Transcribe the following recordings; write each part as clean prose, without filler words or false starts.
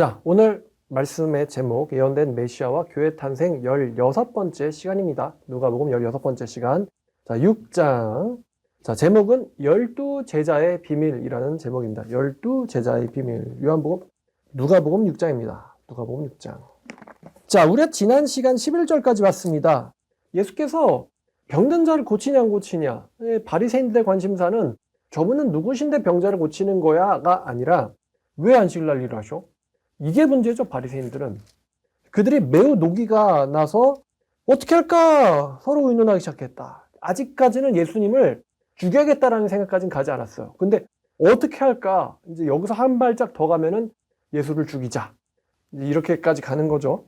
자, 오늘 말씀의 제목, 예언된 메시아와 교회 탄생 16번째 시간입니다. 누가복음 16번째 시간. 자, 6장. 자, 제목은 12제자의 비밀이라는 제목입니다. 12제자의 비밀. 누가복음 6장입니다. 누가복음 6장. 자, 우리가 지난 시간 11절까지 왔습니다. 예수께서 병든 자를 고치냐 안 고치냐. 바리새인들의 관심사는 저분은 누구신데 병자를 고치는 거야가 아니라 왜 안식일 날 일을 하셔? 이게 문제죠. 바리새인들은. 그들이 매우 노기가 나서 어떻게 할까 서로 의논하기 시작했다. 아직까지는 예수님을 죽여야겠다라는 생각까지는 가지 않았어요. 근데 어떻게 할까? 이제 여기서 한 발짝 더 가면은 예수를 죽이자. 이렇게까지 가는 거죠.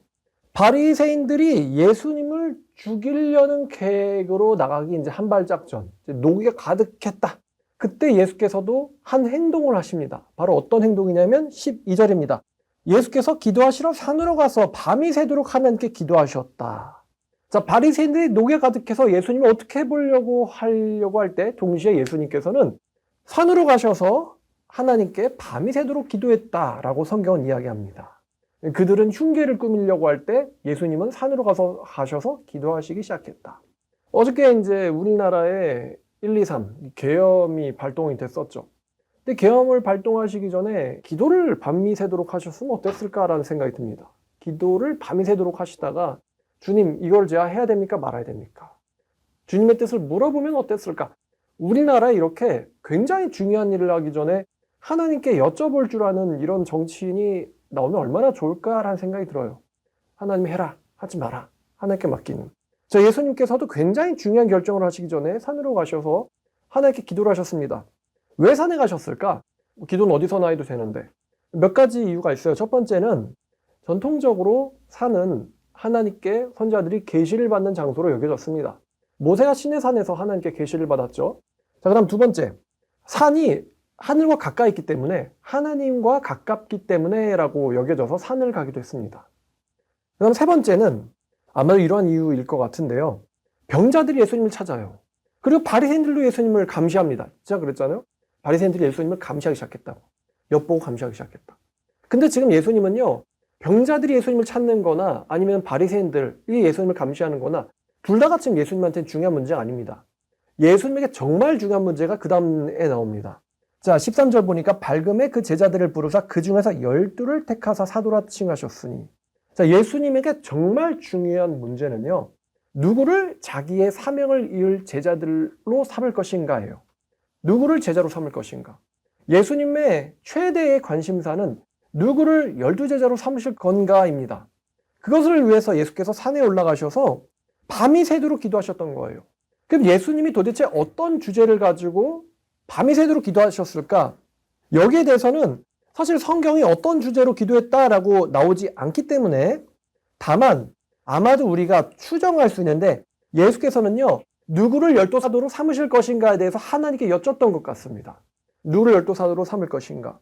바리새인들이 예수님을 죽이려는 계획으로 나가기 이제 한 발짝 전. 이제 노기가 가득했다. 그때 예수께서도 한 행동을 하십니다. 바로 어떤 행동이냐면 12절입니다. 예수께서 기도하시러 산으로 가서 밤이 새도록 하나님께 기도하셨다. 자, 바리새인들이 노게 가득해서 예수님을 어떻게 하려고 할 때 동시에 예수님께서는 산으로 가셔서 하나님께 밤이 새도록 기도했다라고 성경은 이야기합니다. 그들은 흉계를 꾸미려고 할 때 예수님은 산으로 가셔서 기도하시기 시작했다. 어저께 이제 우리나라에 1, 2, 3 계엄이 발동이 됐었죠. 근데 계엄을 발동하시기 전에 기도를 밤이 새도록 하셨으면 어땠을까라는 생각이 듭니다. 기도를 밤이 새도록 하시다가 주님 이걸 제가 해야 됩니까 말아야 됩니까? 주님의 뜻을 물어보면 어땠을까? 우리나라에 이렇게 굉장히 중요한 일을 하기 전에 하나님께 여쭤볼 줄 아는 이런 정치인이 나오면 얼마나 좋을까라는 생각이 들어요. 하나님 해라 하지 마라 하나님께 맡기는. 저 예수님께서도 굉장히 중요한 결정을 하시기 전에 산으로 가셔서 하나님께 기도를 하셨습니다. 왜 산에 가셨을까? 기도는 어디서나 해도 되는데 몇 가지 이유가 있어요. 첫 번째는 전통적으로 산은 하나님께 선지자들이 계시를 받는 장소로 여겨졌습니다. 모세가 시내산에서 하나님께 계시를 받았죠. 자, 그다음 두 번째, 산이 하늘과 가까이 있기 때문에 하나님과 가깝기 때문에라고 여겨져서 산을 가기도 했습니다. 그다음 세 번째는 아마도 이러한 이유일 것 같은데요. 병자들이 예수님을 찾아요. 그리고 바리새인들도 예수님을 감시합니다. 제가 그랬잖아요. 바리새인들이 예수님을 감시하기 시작했다고. 엿보고 감시하기 시작했다. 근데 지금 예수님은요. 병자들이 예수님을 찾는 거나 아니면 바리새인들이 예수님을 감시하는 거나 둘 다 같이 예수님한테는 중요한 문제가 아닙니다. 예수님에게 정말 중요한 문제가 그 다음에 나옵니다. 자, 13절 보니까 밝음에 그 제자들을 부르사 그 중에서 12를 택하사 사도라 칭하셨으니. 자, 예수님에게 정말 중요한 문제는요. 누구를 자기의 사명을 이을 제자들로 삼을 것인가예요. 누구를 제자로 삼을 것인가? 예수님의 최대의 관심사는 누구를 12제자로 삼으실 건가입니다. 그것을 위해서 예수께서 산에 올라가셔서 밤이 새도록 기도하셨던 거예요. 그럼 예수님이 도대체 어떤 주제를 가지고 밤이 새도록 기도하셨을까? 여기에 대해서는 사실 성경이 어떤 주제로 기도했다라고 나오지 않기 때문에 다만 아마도 우리가 추정할 수 있는데 예수께서는요. 누구를 열두 사도로 삼으실 것인가에 대해서 하나님께 여쭸던 것 같습니다. 누구를 열두 사도로 삼을 것인가?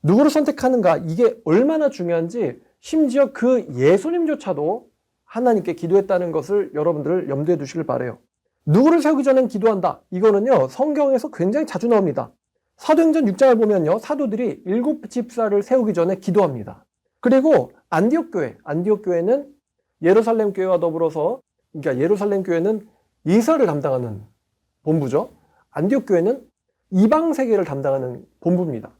누구를 선택하는가? 이게 얼마나 중요한지 심지어 그 예수님조차도 하나님께 기도했다는 것을 여러분들 염두에 두시길 바라요. 누구를 세우기 전엔 기도한다. 이거는요. 성경에서 굉장히 자주 나옵니다. 사도행전 6장을 보면요. 사도들이 7집사를 세우기 전에 기도합니다. 그리고 안디옥 교회는 예루살렘 교회와 더불어서 그러니까 예루살렘 교회는 이스라엘을 담당하는 본부죠. 안디옥 교회는 이방 세계를 담당하는 본부입니다.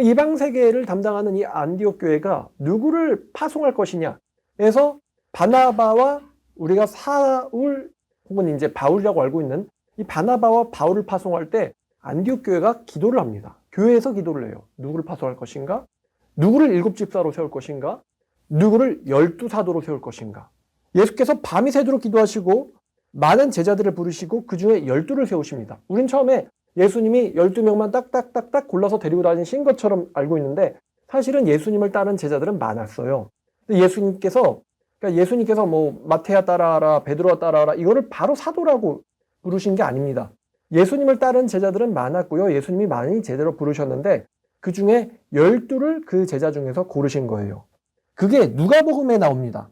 이방 세계를 담당하는 이 안디옥 교회가 누구를 파송할 것이냐 해서 바나바와 우리가 사울 혹은 이제 바울이라고 알고 있는 이 바나바와 바울을 파송할 때 안디옥 교회가 기도를 합니다. 교회에서 기도를 해요. 누구를 파송할 것인가? 누구를 7집사로 세울 것인가? 누구를 12사도로 세울 것인가? 예수께서 밤이 새도록 기도하시고 많은 제자들을 부르시고 그 중에 12를 세우십니다. 우린 처음에 예수님이 12명만 딱딱딱딱 골라서 데리고 다니신 것처럼 알고 있는데 사실은 예수님을 따른 제자들은 많았어요. 근데 예수님께서 뭐 마태야 따라하라, 베드로와 따라하라 이거를 바로 사도라고 부르신 게 아닙니다. 예수님을 따른 제자들은 많았고요. 예수님이 많이 제대로 부르셨는데 그 중에 12를 그 제자 중에서 고르신 거예요. 그게 누가복음에 나옵니다.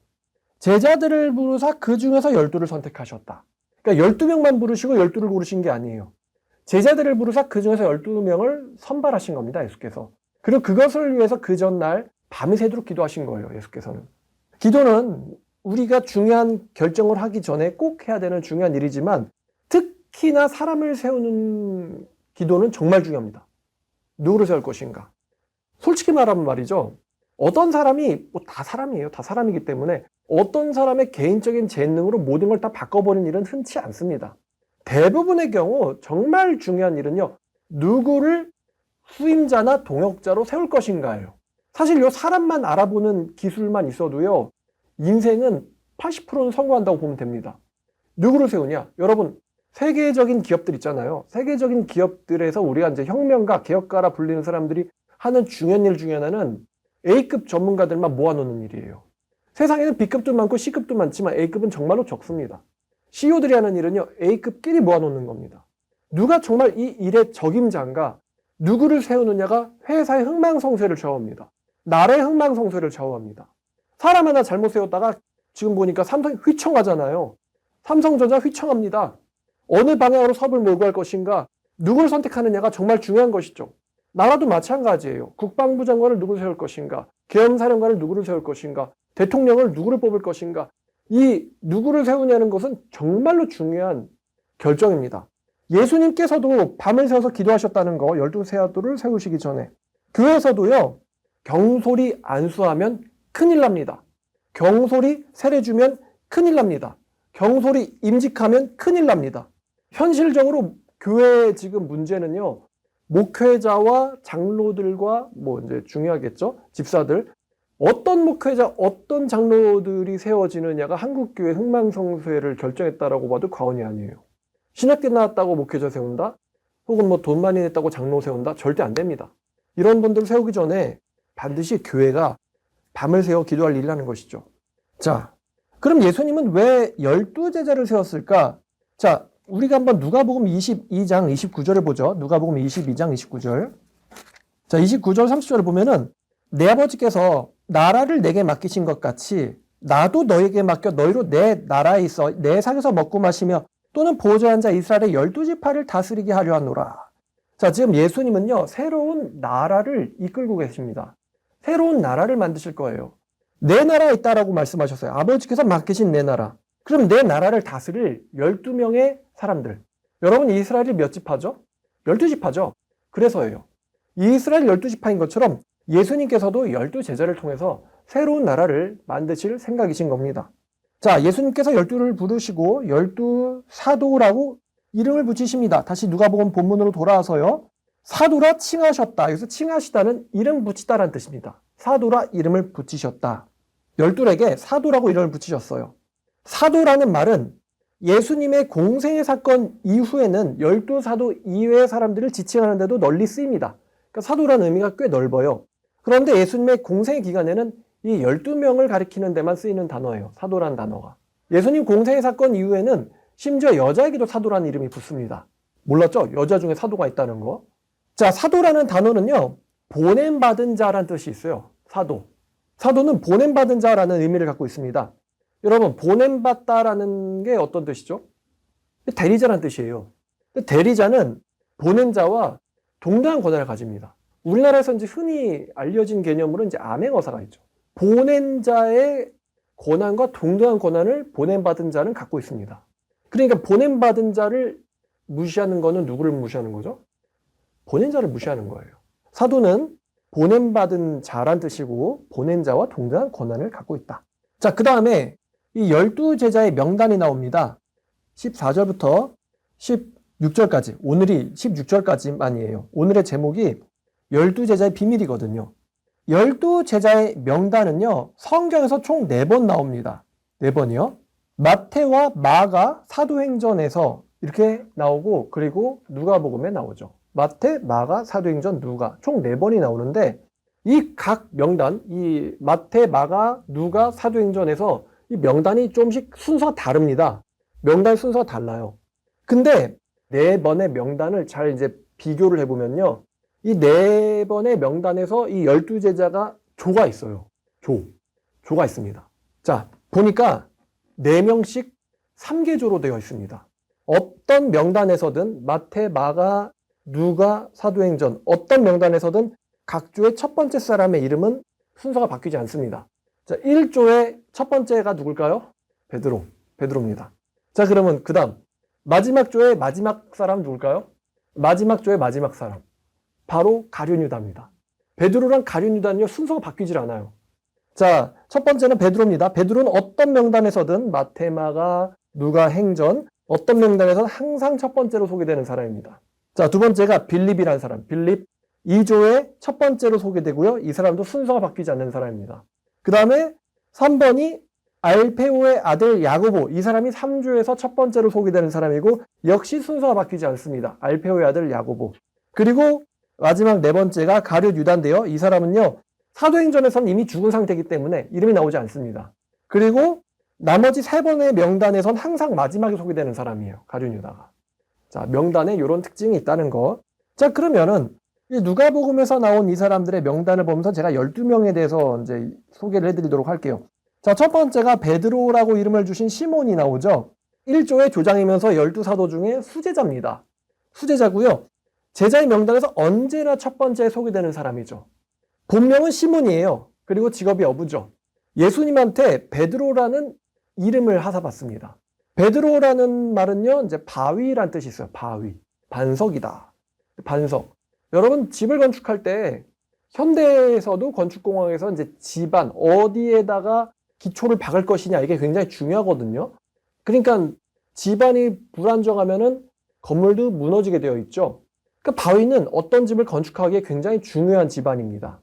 제자들을 부르사 그 중에서 12를 선택하셨다. 그러니까 12명만 부르시고 12를 고르신 게 아니에요. 제자들을 부르사 그 중에서 12명을 선발하신 겁니다. 예수께서. 그리고 그것을 위해서 그 전날 밤새도록 기도하신 거예요, 예수께서는. 기도는 우리가 중요한 결정을 하기 전에 꼭 해야 되는 중요한 일이지만 특히나 사람을 세우는 기도는 정말 중요합니다. 누구를 세울 것인가? 솔직히 말하면 말이죠. 어떤 사람이 다 사람이에요. 다 사람이기 때문에 어떤 사람의 개인적인 재능으로 모든 걸 다 바꿔버리는 일은 흔치 않습니다. 대부분의 경우 정말 중요한 일은요. 누구를 후임자나 동역자로 세울 것인가예요. 사실 요 사람만 알아보는 기술만 있어도요. 인생은 80%는 성공한다고 보면 됩니다. 누구를 세우냐? 여러분, 세계적인 기업들 있잖아요. 세계적인 기업들에서 우리가 이제 혁명가, 개혁가라 불리는 사람들이 하는 중요한 일 중에 하나는 A급 전문가들만 모아놓는 일이에요. 세상에는 B급도 많고 C급도 많지만 A급은 정말로 적습니다. CEO들이 하는 일은요, A급끼리 모아놓는 겁니다. 누가 정말 이 일의 적임자인가? 누구를 세우느냐가 회사의 흥망성쇠를 좌우합니다. 나라의 흥망성쇠를 좌우합니다. 사람 하나 잘못 세웠다가 지금 보니까 삼성이 휘청하잖아요. 삼성전자 휘청합니다. 어느 방향으로 사업을 몰고 갈 것인가, 누구를 선택하느냐가 정말 중요한 것이죠. 나라도 마찬가지예요. 국방부 장관을 누구를 세울 것인가, 계엄사령관을 누구를 세울 것인가, 대통령을 누구를 뽑을 것인가, 이 누구를 세우냐는 것은 정말로 중요한 결정입니다. 예수님께서도 밤을 새워서 기도하셨다는 거, 12세아도를 세우시기 전에. 교회에서도요, 경솔히 안수하면 큰일 납니다. 경솔히 세례주면 큰일 납니다. 경솔히 임직하면 큰일 납니다. 현실적으로 교회의 지금 문제는요, 목회자와 장로들과 이제 중요하겠죠? 집사들. 어떤 목회자, 어떤 장로들이 세워지느냐가 한국교회 흥망성쇠를 결정했다라고 봐도 과언이 아니에요. 신학교 나왔다고 목회자 세운다? 혹은 돈 많이 냈다고 장로 세운다? 절대 안 됩니다. 이런 분들을 세우기 전에 반드시 교회가 밤을 새워 기도할 일을 하는 것이죠. 자, 그럼 예수님은 왜 12제자를 세웠을까? 자, 우리가 한번 누가복음 22장 29절을 보죠. 누가복음 22장 29절. 자, 29절 30절을 보면은 내 아버지께서 나라를 내게 맡기신 것 같이 나도 너에게 맡겨 너희로 내 나라에 있어 내 상에서 먹고 마시며 또는 보좌에 앉아 이스라엘의 12지파를 다스리게 하려 하노라. 자, 지금 예수님은요, 새로운 나라를 이끌고 계십니다. 새로운 나라를 만드실 거예요. 내 나라에 있다라고 말씀하셨어요. 아버지께서 맡기신 내 나라. 그럼 내 나라를 다스릴 12명의 사람들. 여러분, 이스라엘이 몇 지파죠? 12지파죠. 그래서예요. 이스라엘 12지파인 것처럼 예수님께서도 12제자를 통해서 새로운 나라를 만드실 생각이신 겁니다. 자, 예수님께서 12를 부르시고 12사도라고 이름을 붙이십니다. 다시 누가복음 본문으로 돌아와서요. 사도라 칭하셨다. 여기서 칭하시다는 이름 붙이다라는 뜻입니다. 사도라 이름을 붙이셨다. 12에게 사도라고 이름을 붙이셨어요. 사도라는 말은 예수님의 공생의 사건 이후에는 12사도 이외의 사람들을 지칭하는 데도 널리 쓰입니다. 그러니까 사도라는 의미가 꽤 넓어요. 그런데 예수님의 공생의 기간에는 이 12명을 가리키는 데만 쓰이는 단어예요. 사도라는 단어가. 예수님 공생의 사건 이후에는 심지어 여자에게도 사도라는 이름이 붙습니다. 몰랐죠? 여자 중에 사도가 있다는 거. 자, 사도라는 단어는요, 보냄받은 자라는 뜻이 있어요. 사도. 사도는 보냄받은 자라는 의미를 갖고 있습니다. 여러분, 보냄받다라는 게 어떤 뜻이죠? 대리자라는 뜻이에요. 대리자는 보낸 자와 동등한 권한을 가집니다. 우리나라에서 이제 흔히 알려진 개념으로 이제 암행어사가 있죠. 보낸 자의 권한과 동등한 권한을 보냄받은 자는 갖고 있습니다. 그러니까 보냄받은 자를 무시하는 거는 누구를 무시하는 거죠? 보낸 자를 무시하는 거예요. 사도는 보냄받은 자란 뜻이고 보낸 자와 동등한 권한을 갖고 있다. 자, 그 다음에 이 12제자의 명단이 나옵니다. 14절부터 16절까지. 오늘이 16절까지만이에요. 오늘의 제목이 12제자의 비밀이거든요. 12제자의 명단은요, 성경에서 총 4번 나옵니다. 4번이요. 마태와 마가 사도행전에서 이렇게 나오고, 그리고 누가복음에 나오죠. 마태, 마가, 사도행전, 누가 총 4번이 나오는데, 이 각 명단, 이 마태, 마가, 누가, 사도행전에서 이 명단이 조금씩 순서가 다릅니다. 명단 순서가 달라요. 근데 4번의 명단을 잘 이제 비교를 해보면요, 이 4번의 명단에서 이 12제자가 조가 있어요. 조가 있습니다. 자, 보니까 4명씩 3개조로 되어 있습니다. 어떤 명단에서든 마태, 마가, 누가, 사도행전 어떤 명단에서든 각 조의 첫 번째 사람의 이름은 순서가 바뀌지 않습니다. 자, 1조의 첫 번째가 누굴까요? 베드로입니다. 자, 그러면 그 다음 마지막 조의 마지막 사람 누굴까요? 마지막 조의 마지막 사람, 바로 가룟 유다입니다. 베드로랑 가룟 유다는요, 순서가 바뀌질 않아요. 자, 첫 번째는 베드로입니다. 베드로는 어떤 명단에서든 마태, 마가, 누가, 행전 어떤 명단에서는 항상 첫 번째로 소개되는 사람입니다. 자, 두 번째가 빌립이라는 사람. 빌립 2조의 첫 번째로 소개되고요. 이 사람도 순서가 바뀌지 않는 사람입니다. 그 다음에 3번이 알페오의 아들 야고보. 이 사람이 3조에서 첫 번째로 소개되는 사람이고 역시 순서가 바뀌지 않습니다. 알페오의 아들 야고보. 그리고 마지막 네 번째가 가룟 유다인데요. 이 사람은요, 사도행전에서는 이미 죽은 상태이기 때문에 이름이 나오지 않습니다. 그리고 나머지 세 번의 명단에선 항상 마지막에 소개되는 사람이에요. 가룟 유다가. 자, 명단에 이런 특징이 있다는 거. 자, 그러면은 누가복음에서 나온 이 사람들의 명단을 보면서 제가 12명에 대해서 이제 소개를 해드리도록 할게요. 자, 첫 번째가 베드로라고 이름을 주신 시몬이 나오죠. 1조의 조장이면서 12사도 중에 수제자입니다. 수제자고요. 제자의 명단에서 언제나 첫 번째에 소개되는 사람이죠. 본명은 시몬이에요. 그리고 직업이 어부죠. 예수님한테 베드로라는 이름을 하사받습니다. 베드로라는 말은요, 이제 바위란 뜻이 있어요. 바위. 반석이다. 반석. 여러분, 집을 건축할 때 현대에서도 건축공학에서 이제 집안 어디에다가 기초를 박을 것이냐, 이게 굉장히 중요하거든요. 그러니까 집안이 불안정하면은 건물도 무너지게 되어 있죠. 그러니까 바위는 어떤 집을 건축하기에 굉장히 중요한 집안입니다.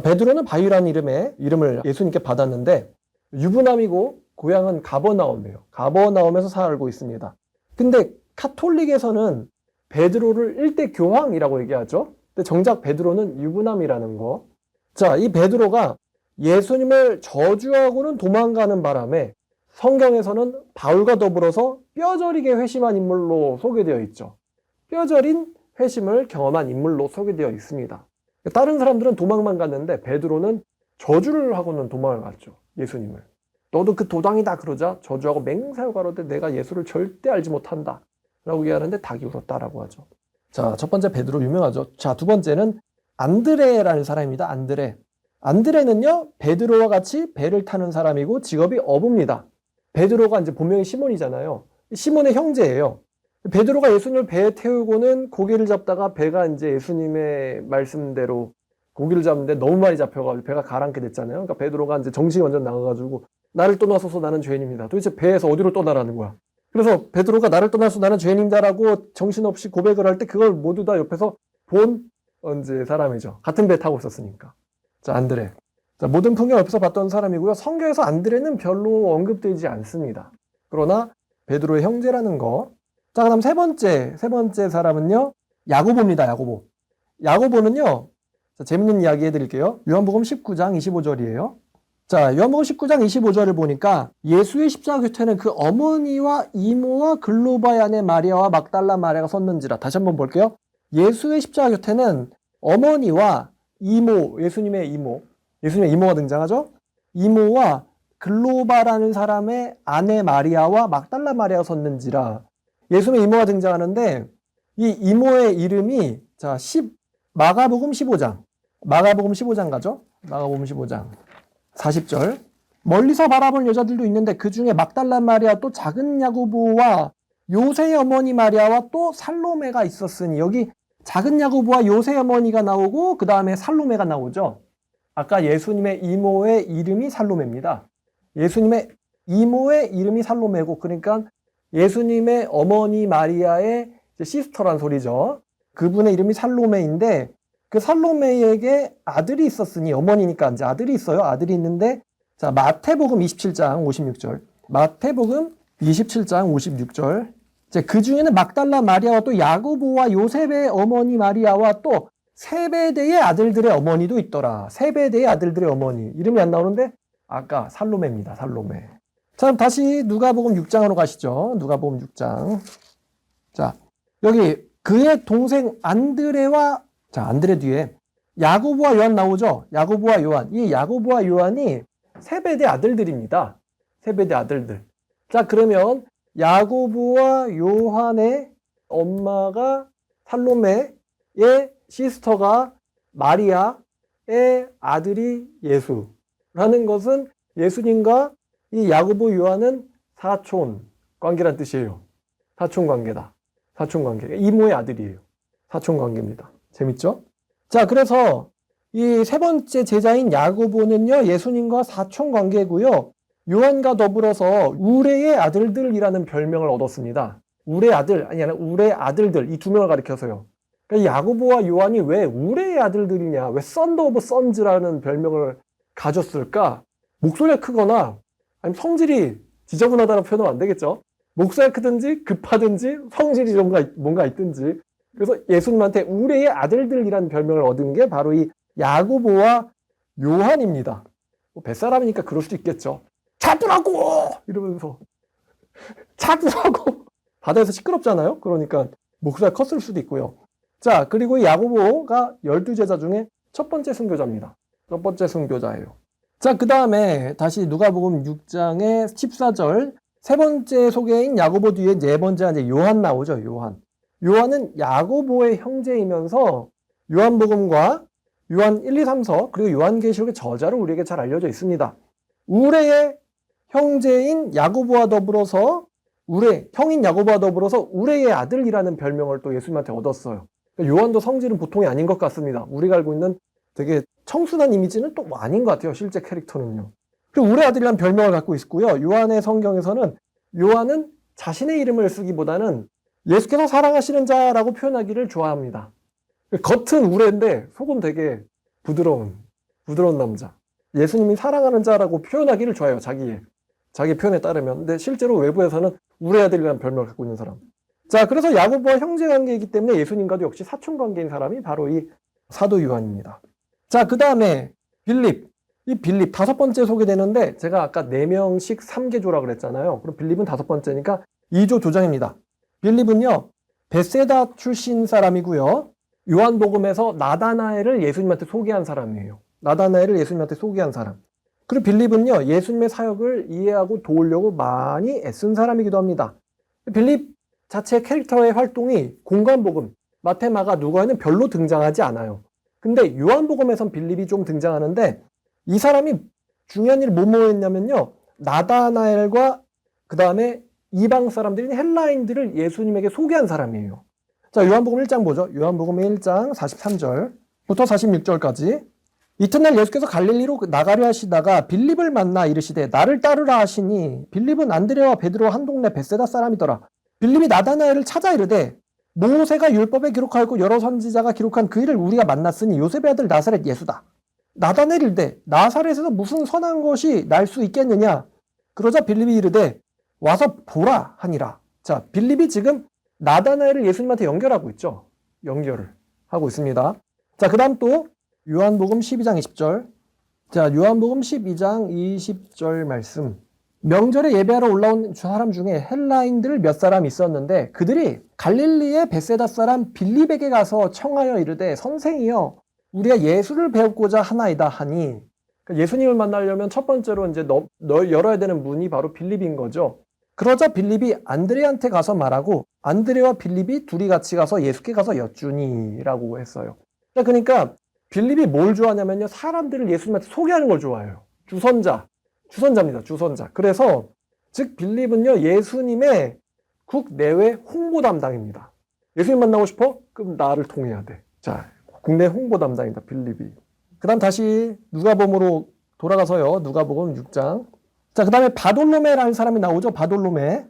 베드로는 바위라는 이름을 예수님께 받았는데 유부남이고 고향은 가버나움이에요. 가버나움에서 살고 있습니다. 근데 카톨릭에서는 베드로를 일대 교황이라고 얘기하죠. 근데 정작 베드로는 유부남이라는 거. 자, 이 베드로가 예수님을 저주하고는 도망가는 바람에 성경에서는 바울과 더불어서 뼈저리게 회심한 인물로 소개되어 있죠. 뼈저린 회심을 경험한 인물로 소개되어 있습니다. 다른 사람들은 도망만 갔는데 베드로는 저주를 하고는 도망을 갔죠. 예수님을. 너도 그 도당이다 그러자 저주하고 맹세하고 가로되 내가 예수를 절대 알지 못한다 라고 얘기하는데 닭이 울었다라고 하죠. 자, 첫 번째 베드로 유명하죠. 자, 두 번째는 안드레라는 사람입니다. 안드레는요, 베드로와 같이 배를 타는 사람이고 직업이 어부입니다. 베드로가 이제 본명이 시몬이잖아요. 시몬의 형제예요. 베드로가 예수님을 배에 태우고는 고기를 잡다가 배가 이제 예수님의 말씀대로 고기를 잡는데 너무 많이 잡혀가지고 배가 가라앉게 됐잖아요. 그러니까 베드로가 이제 정신이 완전 나가가지고 나를 떠나소서 나는 죄인입니다. 도대체 배에서 어디로 떠나라는 거야. 그래서 베드로가 나를 떠나서 나는 죄인입니다라고 정신없이 고백을 할 때 그걸 모두 다 옆에서 본 이제 사람이죠. 같은 배 타고 있었으니까. 자, 안드레. 자, 모든 풍경 옆에서 봤던 사람이고요. 성경에서 안드레는 별로 언급되지 않습니다. 그러나 베드로의 형제라는 거. 자, 그다음 세 번째 사람은요, 야고보입니다. 야고보는요, 자, 재밌는 이야기 해드릴게요. 요한복음 19장 25절이에요. 자, 요한복음 19장 25절을 보니까 예수의 십자가 곁에는 그 어머니와 이모와 글로바의 아내 마리아와 막달라 마리아가 섰는지라. 다시 한번 볼게요. 예수의 십자가 곁에는 어머니와 이모, 예수님의 이모가 등장하죠. 이모와 글로바라는 사람의 아내 마리아와 막달라 마리아가 섰는지라. 예수님의 이모가 등장하는데 이 이모의 이름이 자, 마가복음 15장 가죠. 마가복음 15장 40절. 멀리서 바라본 여자들도 있는데 그 중에 막달라 마리아 또 작은 야고보와 요새의 어머니 마리아와 또 살로메가 있었으니, 여기 작은 야고보와 요새의 어머니가 나오고 그 다음에 살로메가 나오죠. 아까 예수님의 이모의 이름이 살로메입니다. 예수님의 이모의 이름이 살로메고, 그러니까 예수님의 어머니 마리아의 시스터란 소리죠. 그분의 이름이 살로메인데 그 살로메에게 아들이 있었으니, 어머니니까 이제 아들이 있어요. 아들이 있는데, 자, 마태복음 27장 56절. 마태복음 27장 56절. 그 중에는 막달라 마리아와 또 야고보와 요셉의 어머니 마리아와 또 세베대의 아들들의 어머니도 있더라. 세베대의 아들들의 어머니. 이름이 안 나오는데 아까 살로메입니다. 살로메. 자, 다시 누가복음 6장으로 가시죠. 누가복음 6장. 자, 여기 그의 동생 안드레와, 자, 안드레 뒤에 야고보와 요한 나오죠. 야고보와 요한. 이 야고보와 요한이 세베대 아들들입니다. 세베대 아들들. 자, 그러면 야고보와 요한의 엄마가 살로메의 시스터가 마리아, 아들이 예수라는 것은 예수님과 이 야고보 요한은 사촌 관계란 뜻이에요. 사촌 관계다. 사촌 관계. 이모의 아들이에요. 사촌 관계입니다. 재밌죠? 자, 그래서 이 세 번째 제자인 야고보는요, 예수님과 사촌 관계고요. 요한과 더불어서 우레의 아들들이라는 별명을 얻었습니다. 우레 아들, 아니라 우레 아들들, 이 두 명을 가리켜서요. 그러니까 야고보와 요한이 왜 우레의 아들들이냐, 왜 썬더 오브 선즈라는 별명을 가졌을까? 목소리가 크거나 아니면 성질이 지저분하다는 표현은 안 되겠죠. 목소리가 크든지 급하든지 성질이 뭔가 있든지. 그래서 예수님한테 우레의 아들들이라는 별명을 얻은 게 바로 이 야고보와 요한입니다. 뭐 뱃사람이니까 그럴 수도 있겠죠. 잡으라고! 이러면서 잡으라고! 바다에서 시끄럽잖아요. 그러니까 목소리가 컸을 수도 있고요. 자, 그리고 야고보가 12제자 중에 첫 번째 순교자입니다. 첫 번째 순교자예요. 자, 그 다음에 다시 누가복음 6장의 14절 세 번째 소개인 야고보 뒤에 네 번째가 이제 요한 나오죠. 요한은 야고보의 형제이면서 요한복음과 요한 1, 2, 3서 그리고 요한계시록의 저자로 우리에게 잘 알려져 있습니다. 우레의 형제인 야고보와 더불어서 형인 야고보와 더불어서 우레의 아들이라는 별명을 또 예수님한테 얻었어요. 그러니까 요한도 성질은 보통이 아닌 것 같습니다. 우리가 알고 있는 되게 청순한 이미지는 또 아닌 것 같아요. 실제 캐릭터는요. 그리고 우레 아들이라는 별명을 갖고 있고요. 요한의 성경에서는 요한은 자신의 이름을 쓰기보다는 예수께서 사랑하시는 자라고 표현하기를 좋아합니다. 겉은 우레인데 속은 되게 부드러운 남자. 예수님이 사랑하는 자라고 표현하기를 좋아해요. 자기 표현에 따르면. 근데 실제로 외부에서는 우레 아들이라는 별명을 갖고 있는 사람. 자, 그래서 야고보와 형제 관계이기 때문에 예수님과도 역시 사촌 관계인 사람이 바로 이 사도 요한입니다. 자, 그 다음에 빌립. 이 빌립 다섯 번째 소개되는데 제가 아까 4명씩 3개조라고 그랬잖아요. 그럼 빌립은 다섯 번째니까 2조 조장입니다. 빌립은요, 베세다 출신 사람이고요. 요한복음에서 나다나엘을 예수님한테 소개한 사람이에요. 나다나엘을 예수님한테 소개한 사람. 그리고 빌립은요, 예수님의 사역을 이해하고 도우려고 많이 애쓴 사람이기도 합니다. 빌립 자체 캐릭터의 활동이 공관복음, 마태, 마가, 누가에는 별로 등장하지 않아요. 근데 요한복음에선 빌립이 좀 등장하는데 이 사람이 중요한 일을 뭐뭐 했냐면요, 나다나엘과 그 다음에 이방 사람들인 헬라인들을 예수님에게 소개한 사람이에요. 자, 요한복음 1장 보죠. 요한복음 1장 43절부터 46절까지. 이튿날 예수께서 갈릴리로 나가려 하시다가 빌립을 만나 이르시되 나를 따르라 하시니 빌립은 안드레와 베드로와 한 동네 벳세다 사람이더라. 빌립이 나다나엘을 찾아 이르되 모세가 율법에 기록하였고 여러 선지자가 기록한 그 일을 우리가 만났으니 요셉의 아들 나사렛 예수다. 나다나엘이 이르되 나사렛에서 무슨 선한 것이 날 수 있겠느냐. 그러자 빌립이 이르되 와서 보라 하니라. 자, 빌립이 지금 나다나엘을 예수님한테 연결하고 있죠. 연결을 하고 있습니다. 자, 그 다음 또 요한복음 12장 20절. 자, 요한복음 12장 20절 말씀. 명절에 예배하러 올라온 사람 중에 헬라인들 몇 사람 있었는데 그들이 갈릴리의 베세다 사람 빌립에게 가서 청하여 이르되 선생이여 우리가 예수를 배우고자 하나이다 하니, 그러니까 예수님을 만나려면 첫 번째로 이제 열어야 되는 문이 바로 빌립인 거죠. 그러자 빌립이 안드레한테 가서 말하고 안드레와 빌립이 둘이 같이 가서 예수께 가서 여쭈니라고 했어요. 그러니까 빌립이 뭘 좋아하냐면요, 사람들을 예수님한테 소개하는 걸 좋아해요. 주선자입니다. 주선자. 그래서 즉 빌립은요, 예수님의 국내외 홍보 담당입니다. 예수님 만나고 싶어? 그럼 나를 통해야 돼. 자, 국내 홍보 담당입니다. 빌립이. 그 다음 다시 누가복음으로 돌아가서요. 누가복음 6장. 자, 그 다음에 바돌로메라는 사람이 나오죠. 바돌로메에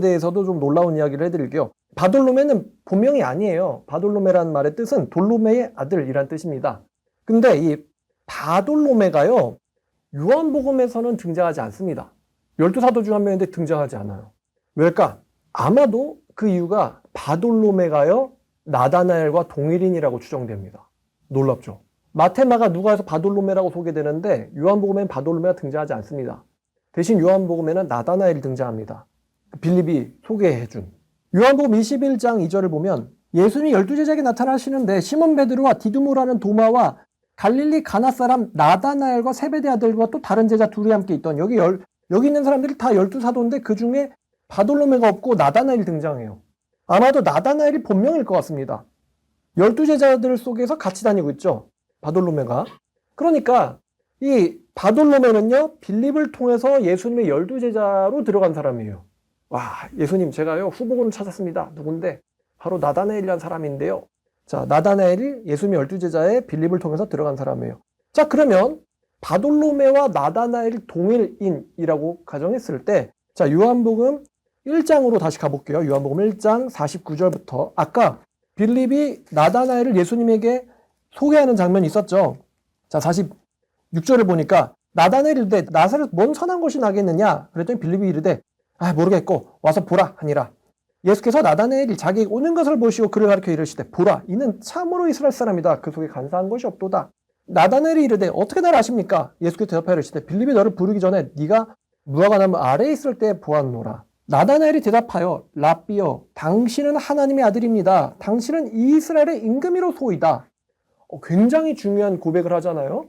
대해서도 좀 놀라운 이야기를 해드릴게요. 바돌로메는 본명이 아니에요. 바돌로메라는 말의 뜻은 돌로메의 아들이란 뜻입니다. 근데 이 바돌로메가요, 요한복음에서는 등장하지 않습니다. 12사도 중 한 명인데 등장하지 않아요. 왜일까? 아마도 그 이유가 바돌로메가요, 나다나엘과 동일인이라고 추정됩니다. 놀랍죠? 마태, 마가, 누가에서 바돌로메라고 소개되는데 요한복음에는 바돌로메가 등장하지 않습니다. 대신 요한복음에는 나다나엘이 등장합니다. 빌립이 소개해준. 요한복음 21장 2절을 보면 예수님이 12제자에게 나타나시는데 시몬 베드로와 디두모라는 도마와 갈릴리 가나 사람 나다나엘과 세베대 아들과 또 다른 제자 둘이 함께 있던, 여기 있는 사람들이 다 12사도인데 그 중에 바돌로메가 없고 나다나엘이 등장해요. 아마도 나다나엘이 본명일 것 같습니다. 12제자들 속에서 같이 다니고 있죠. 바돌로메가. 그러니까 이 바돌로메는요, 빌립을 통해서 예수님의 12제자로 들어간 사람이에요. 와, 예수님, 제가요, 후보군을 찾았습니다. 누군데? 바로 나다나엘이라는 사람인데요. 자, 나다나엘이 예수님의 12제자에 빌립을 통해서 들어간 사람이에요. 자, 그러면 바돌로메와 나다나엘이 동일인이라고 가정했을 때, 자, 요한복음 1장으로 다시 가볼게요. 요한복음 1장 49절부터. 아까 빌립이 나다나엘을 예수님에게 소개하는 장면이 있었죠. 자, 46절을 보니까 나다나엘이 이르되 나사렛 뭔 선한 것이 나겠느냐? 그랬더니 빌립이 이르되 모르겠고 와서 보라 하니라. 예수께서 나다나엘이 자기에게 오는 것을 보시고 그를 가리켜 이르시되 보라, 이는 참으로 이스라엘 사람이다. 그 속에 간사한 것이 없도다. 나다나엘이 이르되 어떻게 나를 아십니까? 예수께서 대답하여 이르시되 빌립이 너를 부르기 전에 네가 무화과 나무 아래에 있을 때 보았노라. 나다나엘이 대답하여 랍비여, 당신은 하나님의 아들입니다. 당신은 이스라엘의 임금이로소이다. 굉장히 중요한 고백을 하잖아요.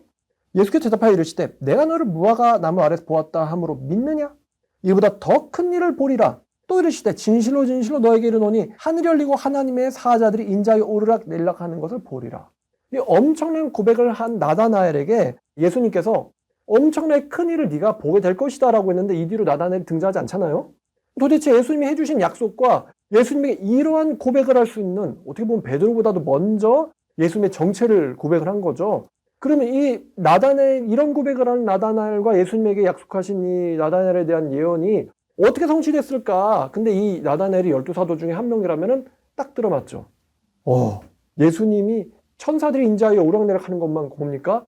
예수께서 대답하여 이르시되 내가 너를 무화과 나무 아래에서 보았다 함으로 믿느냐? 이보다 더 큰 일을 보리라. 또 이르시되 진실로 진실로 너에게 이르노니 하늘이 열리고 하나님의 사자들이 인자에 오르락 내리락 하는 것을 보리라. 이 엄청난 고백을 한 나다나엘에게 예수님께서 엄청나게 큰 일을 네가 보게 될 것이다 라고 했는데 이 뒤로 나다나엘이 등장하지 않잖아요. 도대체 예수님이 해주신 약속과 예수님에게 이러한 고백을 할 수 있는, 어떻게 보면 베드로보다도 먼저 예수님의 정체를 고백을 한 거죠. 그러면 이 나다나엘, 이런 고백을 하는 나다나엘과 예수님에게 약속하신 이 나다나엘에 대한 예언이 어떻게 성취됐을까? 근데 이 나다나엘이 12사도 중에 한 명이라면 딱 들어맞죠. 예수님이 천사들이 인자하여 오락내락 하는 것만 봅니까?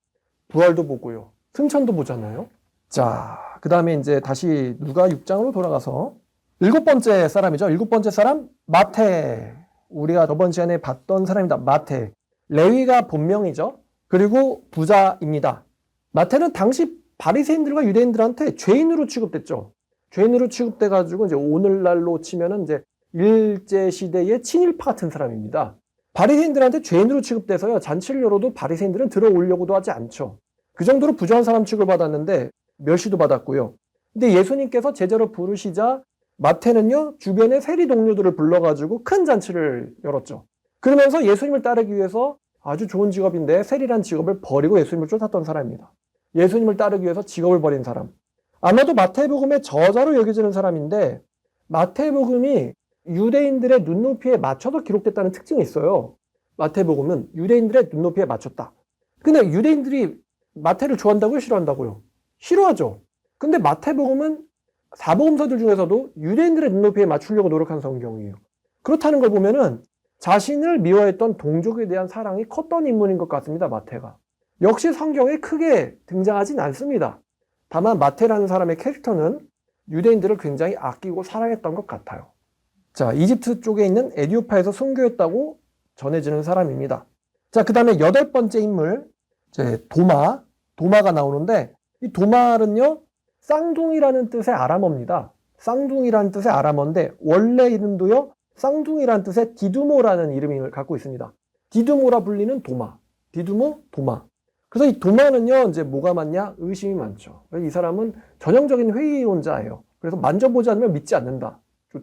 부활도 보고요. 승천도 보잖아요. 자, 그 다음에 이제 다시 누가 6장으로 돌아가서 7번째 사람이죠. 7번째 사람, 마태. 우리가 저번 시간에 봤던 사람입니다. 마태. 레위가 본명이죠. 그리고 부자입니다. 마태는 당시 바리새인들과 유대인들한테 죄인으로 취급됐죠. 죄인으로 취급돼가지고 이제 오늘날로 치면은 이제 일제 시대의 친일파 같은 사람입니다. 바리새인들한테 죄인으로 취급돼서요, 잔치를 열어도 바리새인들은 들어오려고도 하지 않죠. 그 정도로 부정한 사람 취급받았는데 멸시도 받았고요. 근데 예수님께서 제자로 부르시자 마태는요, 주변의 세리 동료들을 불러가지고 큰 잔치를 열었죠. 그러면서 예수님을 따르기 위해서 아주 좋은 직업인데 세리란 직업을 버리고 예수님을 쫓았던 사람입니다. 예수님을 따르기 위해서 직업을 버린 사람. 아마도 마태복음의 저자로 여겨지는 사람인데, 마태복음이 유대인들의 눈높이에 맞춰서 기록됐다는 특징이 있어요. 마태복음은 유대인들의 눈높이에 맞췄다. 근데 유대인들이 마태를 좋아한다고요? 싫어한다고요? 싫어하죠. 근데 마태복음은 사복음서들 중에서도 유대인들의 눈높이에 맞추려고 노력한 성경이에요. 그렇다는 걸 보면은 자신을 미워했던 동족에 대한 사랑이 컸던 인물인 것 같습니다, 마태가. 역시 성경에 크게 등장하진 않습니다. 다만 마태라는 사람의 캐릭터는 유대인들을 굉장히 아끼고 사랑했던 것 같아요. 자, 이집트 쪽에 있는 에디오파에서 순교했다고 전해지는 사람입니다. 자, 그 다음에 8번째 인물, 이제 도마가 나오는데, 이 도마는요, 쌍둥이라는 뜻의 아람어입니다. 쌍둥이라는 뜻의 아람어인데, 원래 이름도요, 쌍둥이라는 뜻의 디두모라는 이름을 갖고 있습니다. 디두모라 불리는 도마. 디두모, 도마. 그래서 이 도마는요, 이제 뭐가 많냐? 의심이 많죠. 이 사람은 전형적인 회의론자예요. 그래서 만져보지 않으면 믿지 않는다.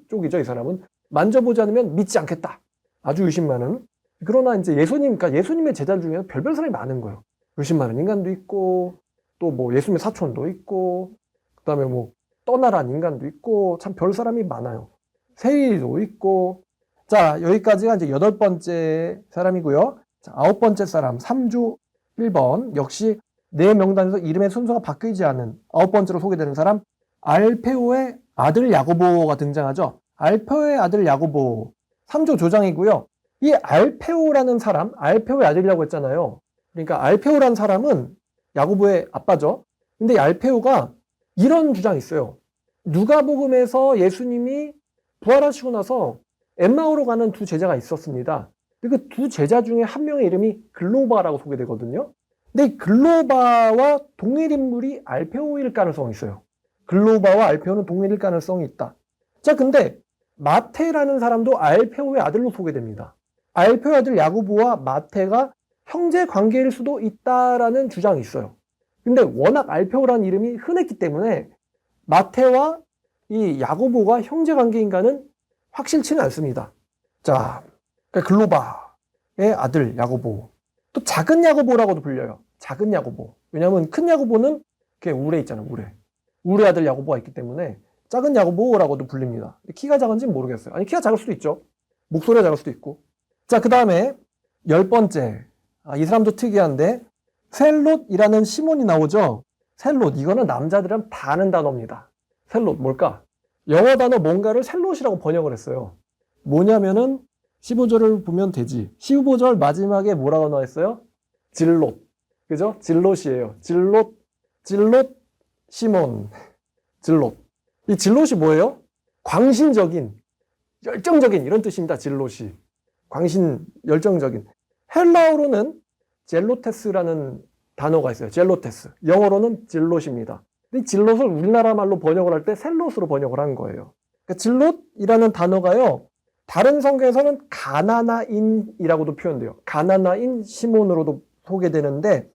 쪽이죠, 이 사람은. 만져보지 않으면 믿지 않겠다. 아주 의심 많은. 그러나 이제 그러니까 예수님의 제자 중에 별별 사람이 많은 거예요. 의심 많은 인간도 있고, 또 뭐 예수님의 사촌도 있고, 그 다음에 뭐 떠나란 인간도 있고, 참 별 사람이 많아요. 세리도 있고. 자, 여기까지가 이제 8번째 사람이고요. 자, 9번째 사람, 3주 1번. 역시 내 명단에서 이름의 순서가 바뀌지 않은 9번째로 소개되는 사람, 알페오의 아들 야고보가 등장하죠. 알페오의 아들 야고보. 3조 조장이고요. 이 알페오라는 사람, 알페오의 아들이라고 했잖아요. 그러니까 알페오라는 사람은 야고보의 아빠죠. 근데 이 알페오가 이런 주장이 있어요. 누가복음에서 예수님이 부활하시고 나서 엠마오로 가는 두 제자가 있었습니다. 그 두 제자 중에 한 명의 이름이 글로바라고 소개되거든요. 근데 이 글로바와 동일 인물이 알페오일 가능성이 있어요. 글로바와 알페오는 동일일 가능성이 있다. 자, 근데 마테라는 사람도 알페오의 아들로 소개됩니다. 알페오의 아들 야고보와 마테가 형제 관계일 수도 있다라는 주장이 있어요. 근데 워낙 알페오라는 이름이 흔했기 때문에 마테와 이 야고보가 형제 관계인가는 확실치는 않습니다. 자, 글로바의 아들 야고보. 또 작은 야고보라고도 불려요. 작은 야고보. 왜냐하면 큰 야고보는 그게 우레 있잖아요. 우레 아들 야고보가 있기 때문에 작은 야고보라고도 불립니다. 키가 작은지는 모르겠어요. 아니, 키가 작을 수도 있죠. 목소리가 작을 수도 있고. 자, 그 다음에 10번째. 이 사람도 특이한데 셀롯이라는 시몬이 나오죠. 셀롯, 이거는 남자들은 다 아는 단어입니다. 셀롯 뭘까? 영어 단어 뭔가를 셀롯이라고 번역을 했어요. 뭐냐면은 15절을 보면 되지. 15절 마지막에 뭐라고 나와 있어요? 질롯. 그죠? 질롯이에요. 질롯, 시몬. 질롯. 이 질롯이 뭐예요? 광신적인, 열정적인 이런 뜻입니다. 질롯이. 광신, 열정적인. 헬라어로는 젤로테스라는 단어가 있어요. 젤로테스. 영어로는 질롯입니다. 이 질롯을 우리나라 말로 번역을 할 때 셀롯으로 번역을 한 거예요. 그러니까 질롯이라는 단어가요. 다른 성경에서는 가나나인이라고도 표현돼요. 가나나인 시몬으로도 소개되는데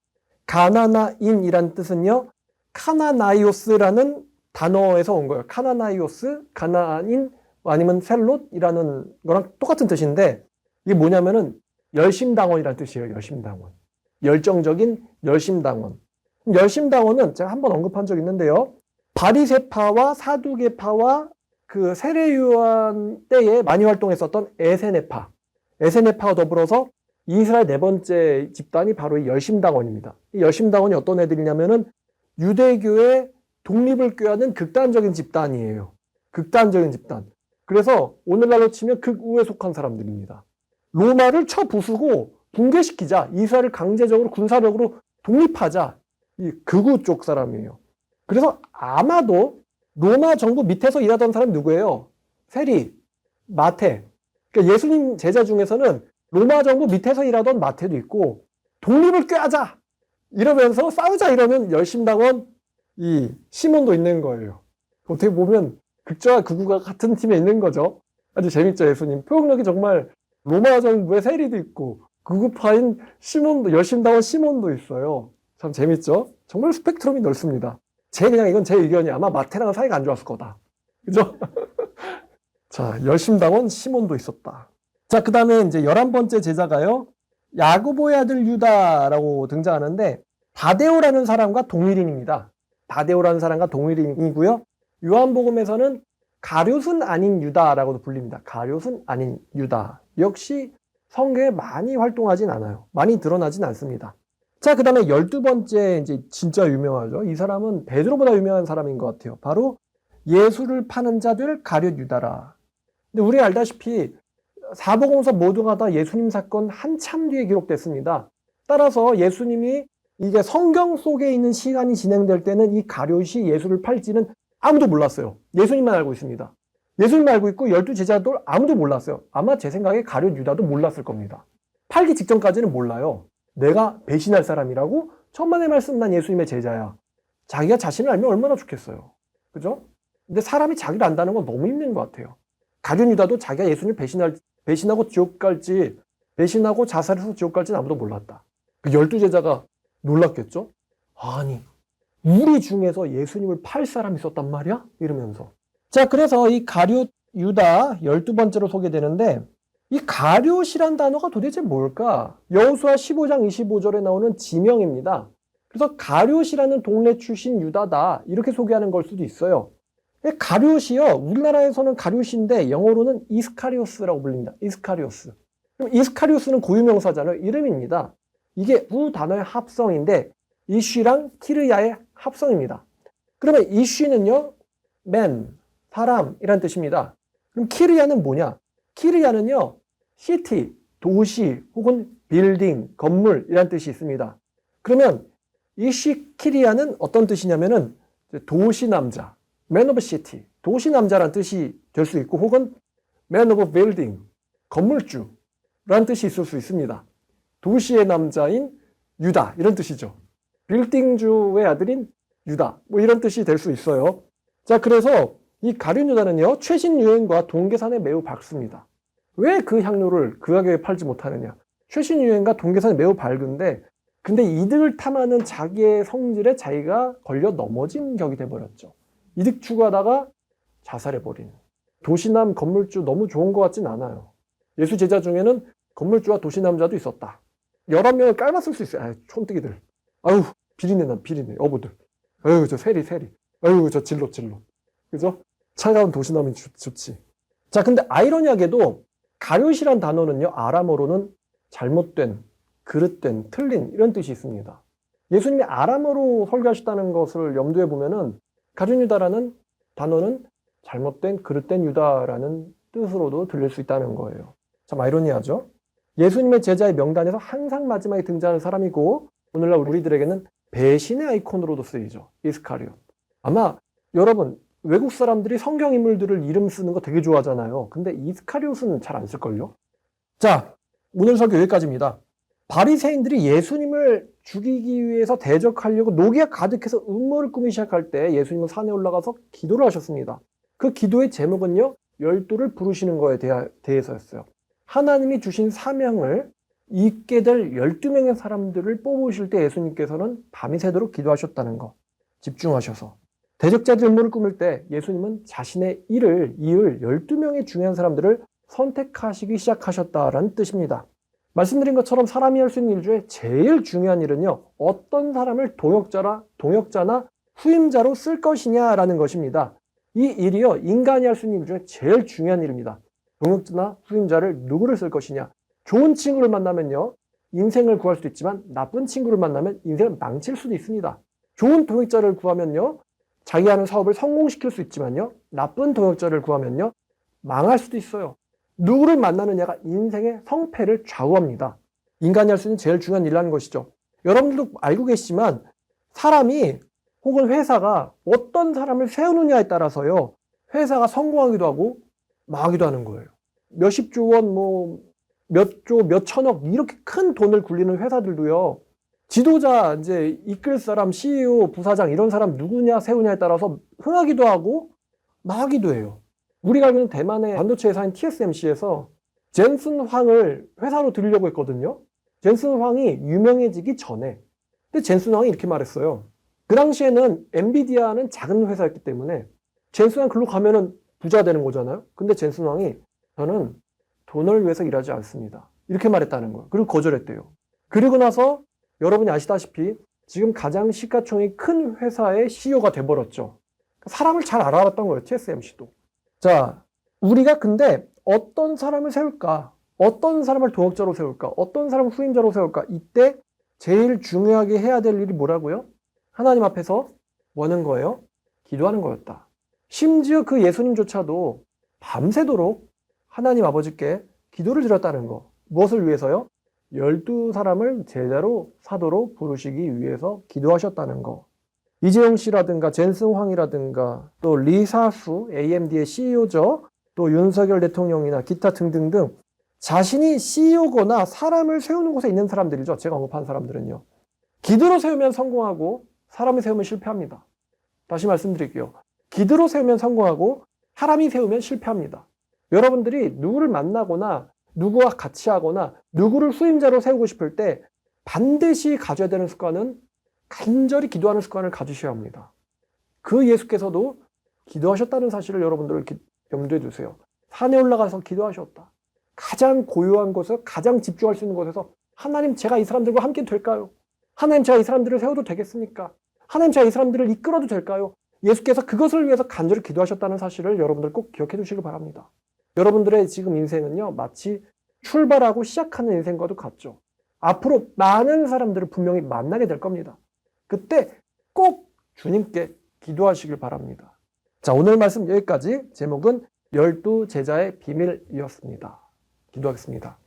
가나나인이란 뜻은요. 카나나이오스라는 단어에서 온 거예요. 카나나이오스, 가나안인 아니면 셀롯이라는 거랑 똑같은 뜻인데 이게 뭐냐면은 열심당원이라는 뜻이에요. 열심당원. 열정적인 열심당원. 열심당원은 제가 한번 언급한 적 있는데요. 바리새파와 사두개파와 그 세례요한 때에 많이 활동했었던 에세네파와 더불어서 이스라엘 네 번째 집단이 바로 이 열심당원입니다. 이 열심당원이 어떤 애들이냐면은 유대교의 독립을 꾀하는 극단적인 집단이에요. 극단적인 집단. 그래서 오늘날로 치면 극우에 속한 사람들입니다. 로마를 쳐부수고 붕괴시키자. 이스라엘을 강제적으로 군사력으로 독립하자. 이 극우 쪽 사람이에요. 그래서 아마도 로마 정부 밑에서 일하던 사람이 누구예요? 세리, 마태. 그러니까 예수님 제자 중에서는 로마 정부 밑에서 일하던 마태도 있고 독립을 꾀하자 이러면서 싸우자 이러는 열심당원 이 시몬도 있는 거예요. 어떻게 보면 극좌와 극우가 같은 팀에 있는 거죠. 아주 재밌죠. 예수님 표현력이 정말 로마 정부의 세리도 있고 극우파인 시몬도 열심당원 시몬도 있어요. 참 재밌죠. 정말 스펙트럼이 넓습니다. 이건 제 의견이 아마 마태랑 사이가 안 좋았을 거다. 그죠? 자, 열심당원 시몬도 있었다. 자, 그 다음에 이제 11번째 제자가요. 야고보의 아들 유다라고 등장하는데 다데오라는 사람과 동일인입니다. 다데오라는 사람과 동일인이고요. 요한복음에서는 가룟은 아닌 유다라고도 불립니다. 가룟은 아닌 유다. 역시 성경에 많이 활동하진 않아요. 많이 드러나진 않습니다. 자, 그 다음에 12번째, 이제 진짜 유명하죠. 이 사람은 베드로보다 유명한 사람인 것 같아요. 바로 예수를 파는 자들 가룟 유다라. 근데 우리 알다시피 사복음서 모두가 다 예수님 사건 한참 뒤에 기록됐습니다. 따라서 예수님이 이게 성경 속에 있는 시간이 진행될 때는 이 가룟이 예수를 팔지는 아무도 몰랐어요. 예수님만 알고 있습니다. 예수님만 알고 있고 12제자들 아무도 몰랐어요. 아마 제 생각에 가룟 유다도 몰랐을 겁니다. 팔기 직전까지는 몰라요. 내가 배신할 사람이라고 천만의 말씀 난 예수님의 제자야. 자기가 자신을 알면 얼마나 좋겠어요. 그죠? 근데 사람이 자기를 안다는 건 너무 힘든 것 같아요. 가룟 유다도 자기가 예수님을 배신하고 지옥 갈지, 배신하고 자살해서 지옥 갈지는 아무도 몰랐다. 그 12제자가 놀랐겠죠? 아니, 우리 중에서 예수님을 팔 사람이 있었단 말이야? 이러면서. 자, 그래서 이 가룟 유다 12번째로 소개되는데 이 가룟이란 단어가 도대체 뭘까? 여호수아 15장 25절에 나오는 지명입니다. 그래서 가룟이라는 동네 출신 유다다 이렇게 소개하는 걸 수도 있어요. 가룟이요. 우리나라에서는 가룟인데 영어로는 이스카리오스라고 불립니다. 이스카리오스. 그럼 이스카리오스는 고유명사잖아요. 이름입니다. 이게 두 단어의 합성인데 이쉬랑 키르야의 합성입니다. 그러면 이쉬는요. man, 사람이란 뜻입니다. 그럼 키르야는 뭐냐? 키르야는요. city, 도시 혹은 빌딩, 건물이란 뜻이 있습니다. 그러면 이쉬 키르야는 어떤 뜻이냐면은 도시 남자, man of city, 도시 남자란 뜻이 될 수 있고 혹은 man of building, 건물주라는 뜻이 있을 수 있습니다. 도시의 남자인 유다 이런 뜻이죠. 빌딩주의 아들인 유다 뭐 이런 뜻이 될 수 있어요. 자, 그래서 이 가룟 유다는요 최신 유행과 동계산에 매우 밝습니다. 왜 그 향료를 그 가격에 팔지 못하느냐? 최신 유행과 동계산이 매우 밝은데 근데 이득을 탐하는 자기의 성질에 자기가 걸려 넘어진 격이 돼버렸죠. 이득 추구하다가 자살해버린. 도시남 건물주 너무 좋은 것 같진 않아요. 예수 제자 중에는 건물주와 도시남자도 있었다. 11명을 깔았을 수 있어요. 촌뜨기들. 아유, 비린내, 비린내. 어부들. 아유, 저 세리. 아유, 저 질로. 그죠? 차가운 도시남이 좋지. 자, 근데 아이러니하게도 가룟이란 단어는요, 아람어로는 잘못된, 그릇된, 틀린 이런 뜻이 있습니다. 예수님이 아람어로 설교하셨다는 것을 염두에 보면은 가룟유다라는 단어는 잘못된, 그릇된 유다라는 뜻으로도 들릴 수 있다는 거예요. 참 아이러니하죠? 예수님의 제자의 명단에서 항상 마지막에 등장하는 사람이고 오늘날 우리들에게는 배신의 아이콘으로도 쓰이죠. 이스카리옷. 아마 여러분 외국 사람들이 성경 인물들을 이름 쓰는 거 되게 좋아하잖아요. 근데 이스카리옷은 잘 안 쓸걸요? 자, 오늘 설교 여기까지입니다. 바리새인들이 예수님을 죽이기 위해서 대적하려고 노기가 가득해서 음모를 꾸미기 시작할 때 예수님은 산에 올라가서 기도를 하셨습니다. 그 기도의 제목은요, 12를 부르시는 거에 대해서였어요. 하나님이 주신 사명을 잇게 될 12명의 사람들을 뽑으실 때 예수님께서는 밤이 새도록 기도하셨다는 거 집중하셔서 대적자들 음모를 꾸밀 때 예수님은 자신의 일을 이을 12명의 중요한 사람들을 선택하시기 시작하셨다라는 뜻입니다. 말씀드린 것처럼 사람이 할 수 있는 일 중에 제일 중요한 일은요, 어떤 사람을 동역자나 후임자로 쓸 것이냐라는 것입니다. 이 일이요, 인간이 할 수 있는 일 중에 제일 중요한 일입니다. 동역자나 후임자를 누구를 쓸 것이냐. 좋은 친구를 만나면요, 인생을 구할 수도 있지만 나쁜 친구를 만나면 인생을 망칠 수도 있습니다. 좋은 동역자를 구하면요, 자기 하는 사업을 성공시킬 수 있지만요, 나쁜 동역자를 구하면요, 망할 수도 있어요. 누구를 만나느냐가 인생의 성패를 좌우합니다. 인간이 할 수 있는 제일 중요한 일이라는 것이죠. 여러분들도 알고 계시지만 사람이 혹은 회사가 어떤 사람을 세우느냐에 따라서요, 회사가 성공하기도 하고 망하기도 하는 거예요. 몇십조 원, 몇 조, 몇 천억 이렇게 큰 돈을 굴리는 회사들도요, 지도자, 이제 이끌 사람, CEO, 부사장 이런 사람 누구냐 세우냐에 따라서 흥하기도 하고 망하기도 해요. 우리가 알고 있는 대만의 반도체 회사인 TSMC에서 젠슨 황을 회사로 들이려고 했거든요. 젠슨 황이 유명해지기 전에. 근데 젠슨 황이 이렇게 말했어요. 그 당시에는 엔비디아는 작은 회사였기 때문에 젠슨 황 글로 가면은 부자 되는 거잖아요. 근데 젠슨 황이 저는 돈을 위해서 일하지 않습니다. 이렇게 말했다는 거예요. 그리고 거절했대요. 그리고 나서 여러분이 아시다시피 지금 가장 시가총액이 큰 회사의 CEO가 돼버렸죠. 사람을 잘 알아봤던 거예요. TSMC도. 자, 우리가 근데 어떤 사람을 세울까? 어떤 사람을 동역자로 세울까? 어떤 사람을 후임자로 세울까? 이때 제일 중요하게 해야 될 일이 뭐라고요? 하나님 앞에서 뭐 하는 거예요? 기도하는 거였다. 심지어 그 예수님조차도 밤새도록 하나님 아버지께 기도를 드렸다는 거. 무엇을 위해서요? 12사람을 제자로 사도로 부르시기 위해서 기도하셨다는 거. 이재용 씨라든가 젠슨 황이라든가 또 리사수 AMD의 CEO죠. 또 윤석열 대통령이나 기타 등등등 자신이 CEO거나 사람을 세우는 곳에 있는 사람들이죠. 제가 언급한 사람들은요. 기도로 세우면 성공하고 사람이 세우면 실패합니다. 다시 말씀드릴게요. 기도로 세우면 성공하고 사람이 세우면 실패합니다. 여러분들이 누구를 만나거나 누구와 같이 하거나 누구를 후임자로 세우고 싶을 때 반드시 가져야 되는 습관은 간절히 기도하는 습관을 가지셔야 합니다. 그 예수께서도 기도하셨다는 사실을 여러분들 염두에 두세요. 산에 올라가서 기도하셨다. 가장 고요한 곳에서 가장 집중할 수 있는 곳에서 하나님 제가 이 사람들과 함께 될까요? 하나님 제가 이 사람들을 세워도 되겠습니까? 하나님 제가 이 사람들을 이끌어도 될까요? 예수께서 그것을 위해서 간절히 기도하셨다는 사실을 여러분들 꼭 기억해 두시기 바랍니다. 여러분들의 지금 인생은요, 마치 출발하고 시작하는 인생과도 같죠. 앞으로 많은 사람들을 분명히 만나게 될 겁니다. 그때 꼭 주님께 기도하시길 바랍니다. 자, 오늘 말씀 여기까지. 제목은 12제자의 비밀이었습니다. 기도하겠습니다.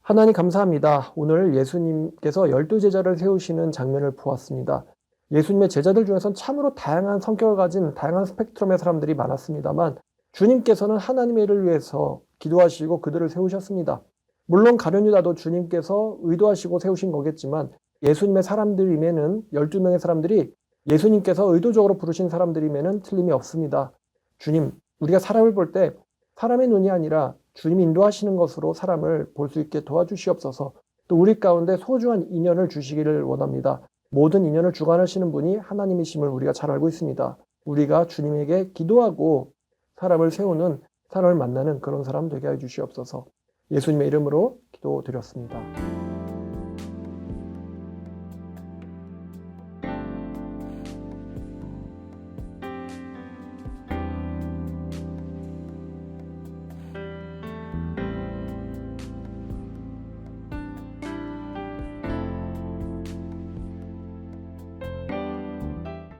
하나님 감사합니다. 오늘 예수님께서 12제자를 세우시는 장면을 보았습니다. 예수님의 제자들 중에서는 참으로 다양한 성격을 가진 다양한 스펙트럼의 사람들이 많았습니다만 주님께서는 하나님의 일을 위해서 기도하시고 그들을 세우셨습니다. 물론 가룟유다도 주님께서 의도하시고 세우신 거겠지만 예수님의 사람들임에는 12명의 사람들이 예수님께서 의도적으로 부르신 사람들임에는 틀림이 없습니다. 주님, 우리가 사람을 볼 때 사람의 눈이 아니라 주님이 인도하시는 것으로 사람을 볼 수 있게 도와주시옵소서. 또 우리 가운데 소중한 인연을 주시기를 원합니다. 모든 인연을 주관하시는 분이 하나님이심을 우리가 잘 알고 있습니다. 우리가 주님에게 기도하고 사람을 세우는, 사람을 만나는 그런 사람 되게 해 주시옵소서. 예수님의 이름으로 기도드렸습니다.